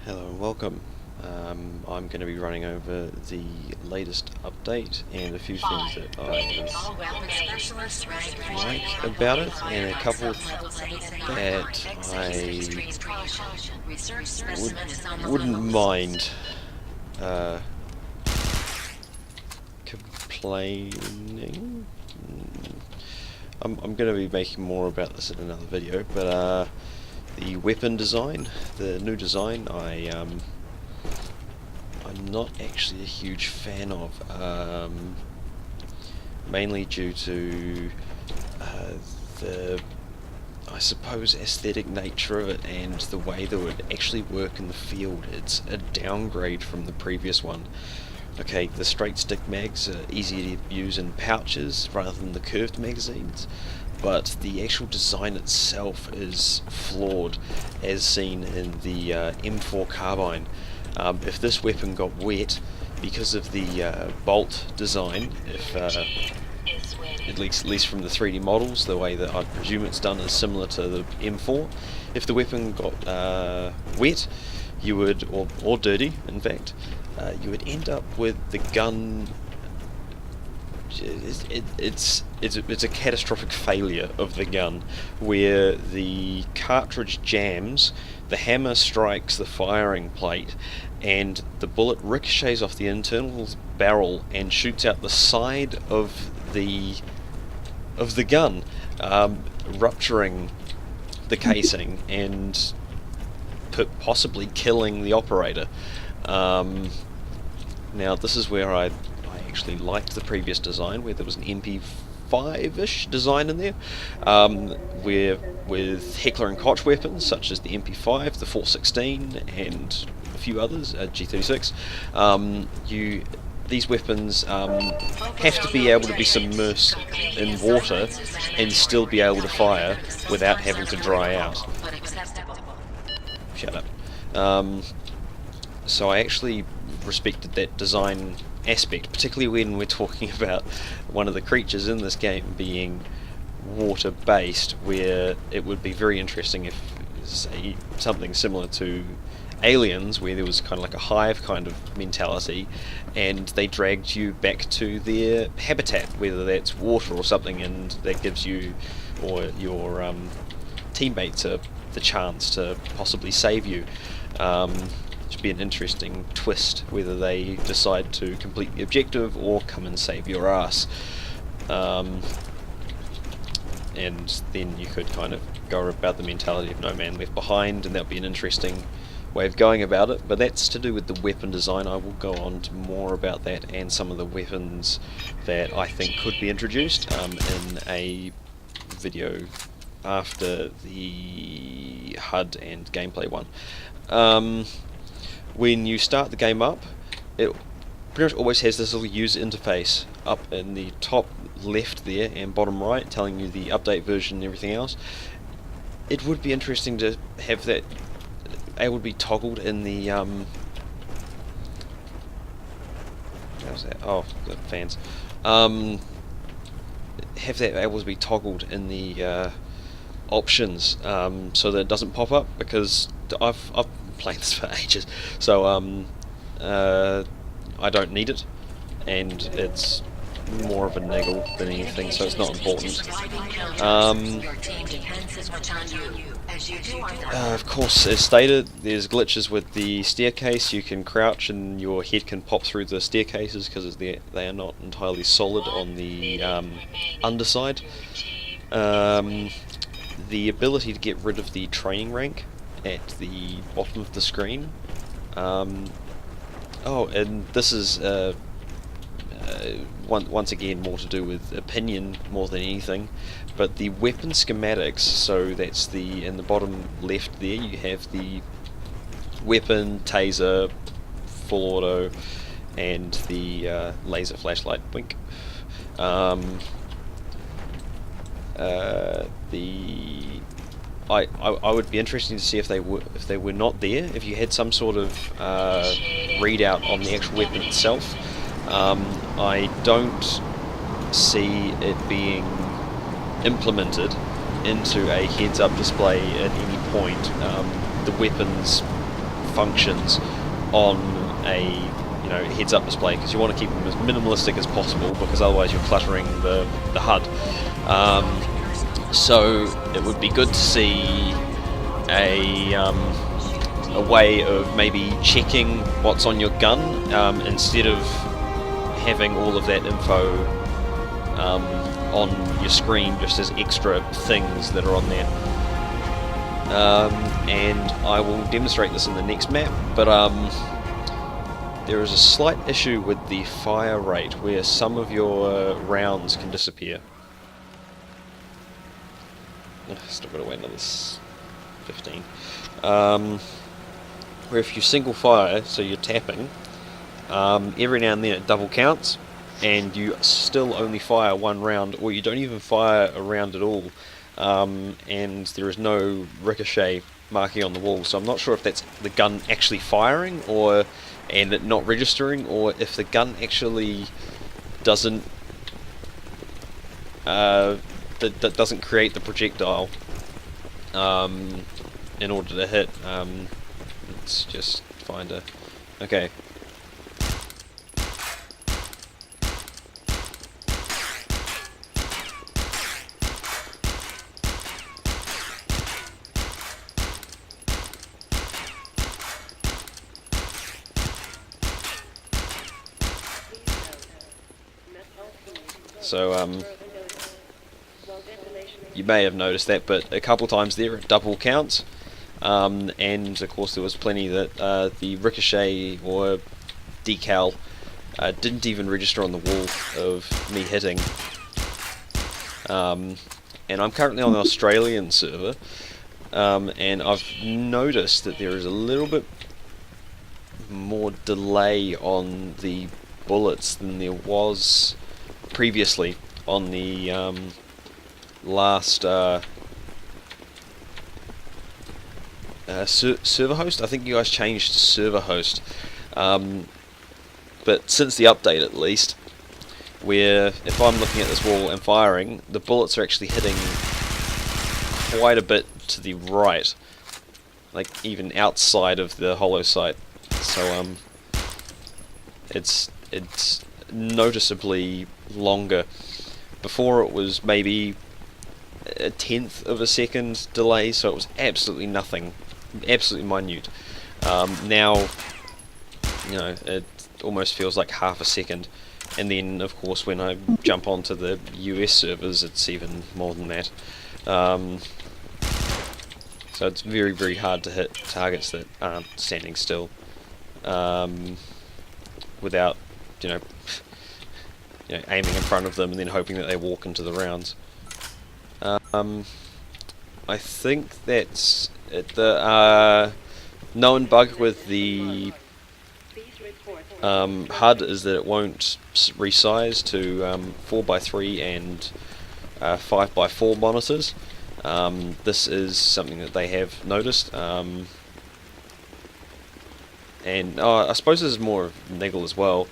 Hello and welcome. I'm going to be running over the latest update and a few things that I like about it, and a couple that I wouldn't mind complaining. I'm going to be making more about this in another video, but the weapon design, the new design, I'm not actually a huge fan of, mainly due to the, I suppose, aesthetic nature of it and the way that it would actually work in the field. It's a downgrade from the previous one. Okay, the straight stick mags are easier to use in pouches rather than the curved magazines, but the actual design itself is flawed, as seen in the M4 carbine. If this weapon got wet, because of the bolt design, if at least from the 3D models, the way that I presume it's done is similar to the M4. If the weapon got wet, you would, or dirty, in fact, you would end up with the gun. It's a catastrophic failure of the gun, where the cartridge jams, the hammer strikes the firing plate, and the bullet ricochets off the internal barrel and shoots out the side of the gun, rupturing the casing and possibly killing the operator. Now this is where I actually liked the previous design, where there was an MP5-ish design in there, where with Heckler and Koch weapons such as the MP5, the 416, and a few others, G36, these weapons have to be able to be submersed in water and still be able to fire without having to dry out. Shut up. So I actually respected that design aspect, particularly when we're talking about one of the creatures in this game being water based, where it would be very interesting if, say, something similar to Aliens, where there was kind of like a hive kind of mentality and they dragged you back to their habitat, whether that's water or something, and that gives you or your teammates the chance to possibly save you. Should be an interesting twist whether they decide to complete the objective or come and save your ass. And then you could kind of go about the mentality of no man left behind, and that would be an interesting way of going about it. But that's to do with the weapon design. I will go on to more about that and some of the weapons that I think could be introduced in a video after the HUD and gameplay one. When you start the game up, it pretty much always has this little user interface up in the top left there and bottom right, telling you the update version and everything else. It would be interesting to have that able to be toggled in the how's that? Oh, the fans. Have that able to be toggled in the options, so that it doesn't pop up, because I've playing this for ages, so I don't need it, and it's more of a niggle than anything, so it's not important. Of course, as stated, there's glitches with the staircase. You can crouch and your head can pop through the staircases because they are not entirely solid on the underside. The ability to get rid of the training rank at the bottom of the screen. Oh, and this is once again more to do with opinion more than anything, but the weapon schematics, so that's in the bottom left there, you have the weapon, taser, full auto, and the laser flashlight blink. I would be interested to see if they were not there, if you had some sort of readout on the actual weapon itself. I don't see it being implemented into a heads-up display at any point. The weapons functions on a heads-up display, because you want to keep them as minimalistic as possible, because otherwise you're cluttering the HUD. So it would be good to see a way of maybe checking what's on your gun, instead of having all of that info on your screen just as extra things that are on there. And I will demonstrate this in the next map, but there is a slight issue with the fire rate where some of your rounds can disappear. Still got to wait another 15. Where if you single fire, so you're tapping, every now and then it double counts, and you still only fire one round, or you don't even fire a round at all, and there is no ricochet marking on the wall. So I'm not sure if that's the gun actually firing, and it not registering, or if the gun actually doesn't that doesn't create the projectile in order to hit. Let's just find a... Okay. So, you may have noticed that, but a couple times there it double counts, and of course there was plenty that the ricochet or decal didn't even register on the wall of me hitting. And I'm currently on the Australian server, and I've noticed that there is a little bit more delay on the bullets than there was previously on the last server host. I think you guys changed to server host, but since the update at least, where if I'm looking at this wall and firing, the bullets are actually hitting quite a bit to the right, like even outside of the hollow sight. So it's noticeably longer. Before it was maybe a tenth of a second delay, so it was absolutely nothing, absolutely minute. Now, it almost feels like half a second, and then of course when I jump onto the US servers it's even more than that. So it's very, very hard to hit targets that aren't standing still without aiming in front of them and then hoping that they walk into the rounds. I think that's it. The known bug with the HUD is that it won't resize to 4x3 and 5x4 monitors. This is something that they have noticed, and I suppose this is more of a niggle as well,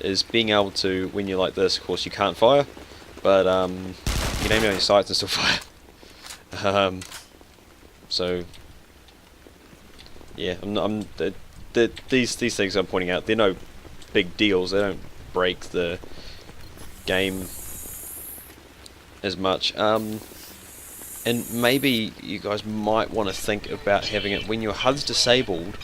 is being able to, when you're like this, of course you can't fire, but you can aim down your sights and still fire. So yeah, these things I'm pointing out, they're no big deals. They don't break the game as much. And maybe you guys might want to think about having it when your HUD's disabled,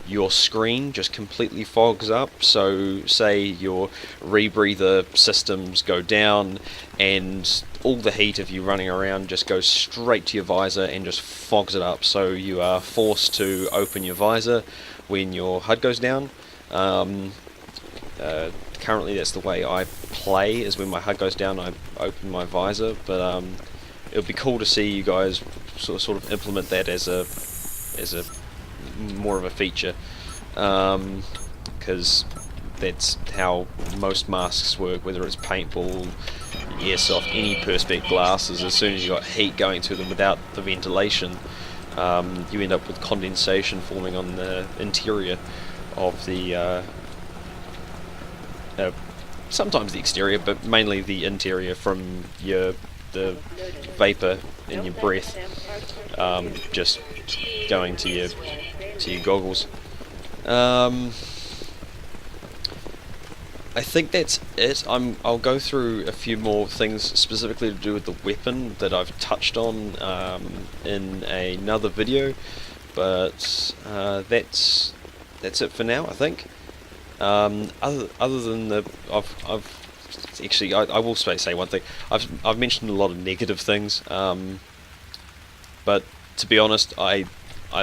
your screen just completely fogs up. So say your rebreather systems go down and all the heat of you running around just goes straight to your visor and just fogs it up, so you are forced to open your visor when your HUD goes down. Currently that's the way I play, is when my HUD goes down I open my visor, but it would be cool to see you guys sort of implement that as a more of a feature, because that's how most masks work, whether it's paintball, airsoft, any perspex glasses. As soon as you've got heat going through them without the ventilation, you end up with condensation forming on the interior of the sometimes the exterior, but mainly the interior from the vapor in your breath, just going to your back to you, Goggles. I think that's it. I'll go through a few more things specifically to do with the weapon that I've touched on in another video, but that's it for now, I think. Other than the I've actually I will say one thing. I've mentioned a lot of negative things, but to be honest, I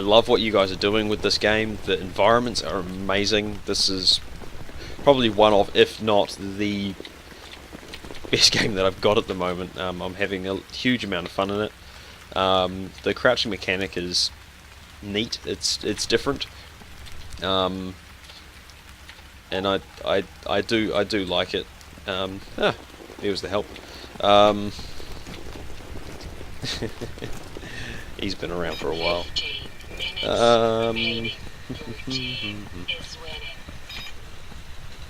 love what you guys are doing with this game. The environments are amazing. This is probably one of, if not the best game that I've got at the moment. I'm having a huge amount of fun in it. The crouching mechanic is neat. It's different, and I do like it. There was the help. He's been around for a while.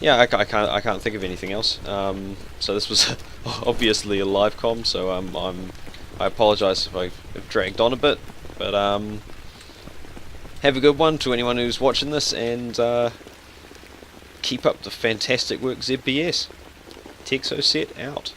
Yeah, I can't think of anything else. So this was obviously a live com, so I apologise if I've dragged on a bit, but have a good one to anyone who's watching this, and keep up the fantastic work, ZBS. Texocet out.